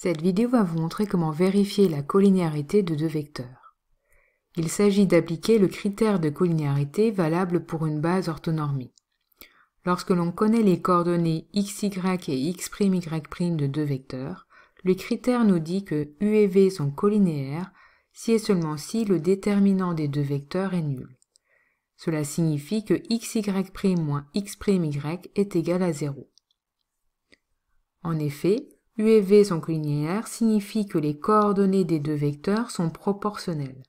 Cette vidéo va vous montrer comment vérifier la collinéarité de deux vecteurs. Il s'agit d'appliquer le critère de collinéarité valable pour une base orthonormée. Lorsque l'on connaît les coordonnées xy et x'y' de deux vecteurs, le critère nous dit que u et v sont collinéaires si et seulement si le déterminant des deux vecteurs est nul. Cela signifie que xy' moins x'y est égal à 0. En effet, u et v sont collinéaires signifie que les coordonnées des deux vecteurs sont proportionnelles.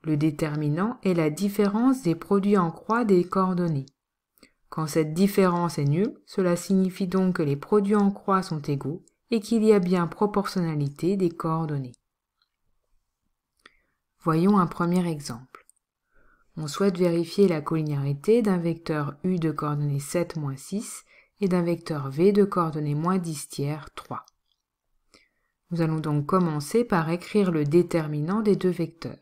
Le déterminant est la différence des produits en croix des coordonnées. Quand cette différence est nulle, cela signifie donc que les produits en croix sont égaux et qu'il y a bien proportionnalité des coordonnées. Voyons un premier exemple. On souhaite vérifier la collinéarité d'un vecteur u de coordonnées 7, 6 et d'un vecteur v de coordonnées -10, 3. Nous allons donc commencer par écrire le déterminant des deux vecteurs.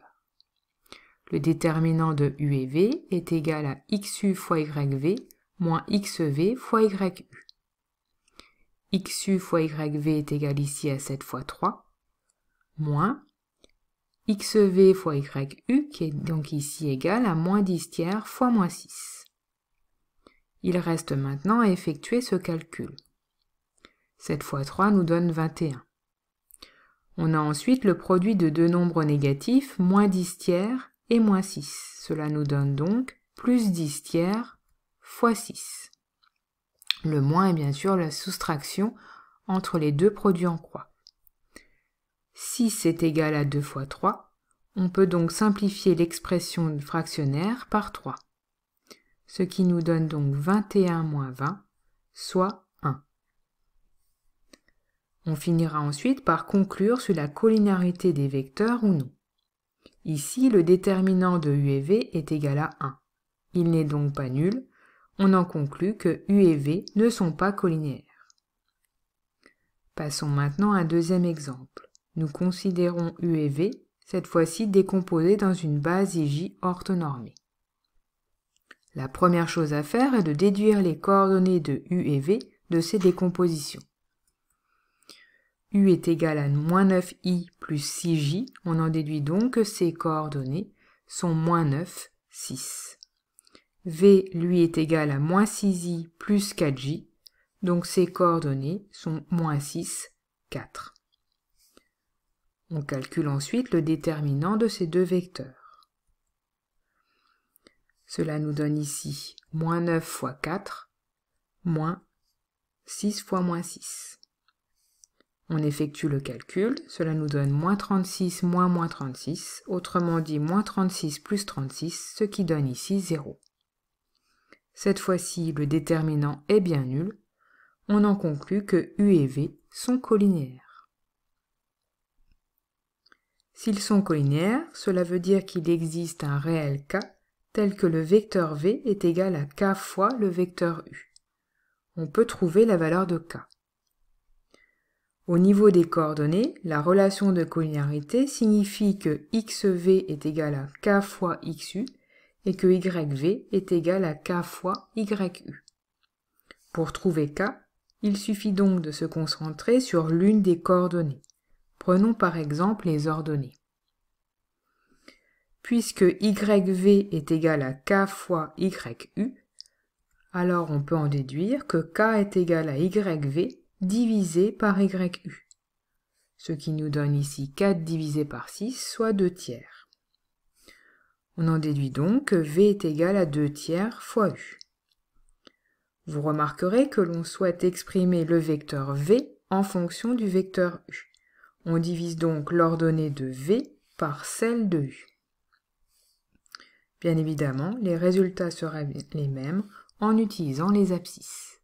Le déterminant de u et v est égal à xu fois yv moins xv fois yu. Xu fois yv est égal ici à 7 fois 3, moins xv fois yu, qui est donc ici égal à -10 fois -6. Il reste maintenant à effectuer ce calcul. 7 fois 3 nous donne 21. On a ensuite le produit de deux nombres négatifs, -10 et -6. Cela nous donne donc +10 fois 6. Le moins est bien sûr la soustraction entre les deux produits en croix. 6 est égal à 2 fois 3. On peut donc simplifier l'expression fractionnaire par 3. Ce qui nous donne donc 21 moins 20, soit 1. On finira ensuite par conclure sur la collinéarité des vecteurs ou non. Ici, le déterminant de u et v est égal à 1. Il n'est donc pas nul. On en conclut que u et v ne sont pas collinéaires. Passons maintenant à un deuxième exemple. Nous considérons u et v, cette fois-ci décomposés dans une base IJ orthonormée. La première chose à faire est de déduire les coordonnées de u et v de ces décompositions. U est égal à -9i plus 6j, on en déduit donc que ces coordonnées sont -9, 6. V, lui, est égal à -6i plus 4j, donc ces coordonnées sont -6, 4. On calcule ensuite le déterminant de ces deux vecteurs. Cela nous donne ici -9 fois 4, moins 6 fois -6. On effectue le calcul, cela nous donne -36 moins -36, autrement dit -36 plus 36, ce qui donne ici 0. Cette fois-ci, le déterminant est bien nul. On en conclut que u et v sont collinéaires. S'ils sont collinéaires, cela veut dire qu'il existe un réel k, tel que le vecteur v est égal à k fois le vecteur u. On peut trouver la valeur de k. Au niveau des coordonnées, la relation de collinéarité signifie que xv est égal à k fois xu et que yv est égal à k fois yu. Pour trouver k, il suffit donc de se concentrer sur l'une des coordonnées. Prenons par exemple les ordonnées. Puisque yv est égal à k fois yu, alors on peut en déduire que k est égal à yv divisé par yu. Ce qui nous donne ici 4 divisé par 6, soit 2/3. On en déduit donc que v est égal à 2/3 fois u. Vous remarquerez que l'on souhaite exprimer le vecteur v en fonction du vecteur u. On divise donc l'ordonnée de v par celle de u. Bien évidemment, les résultats seraient les mêmes en utilisant les abscisses.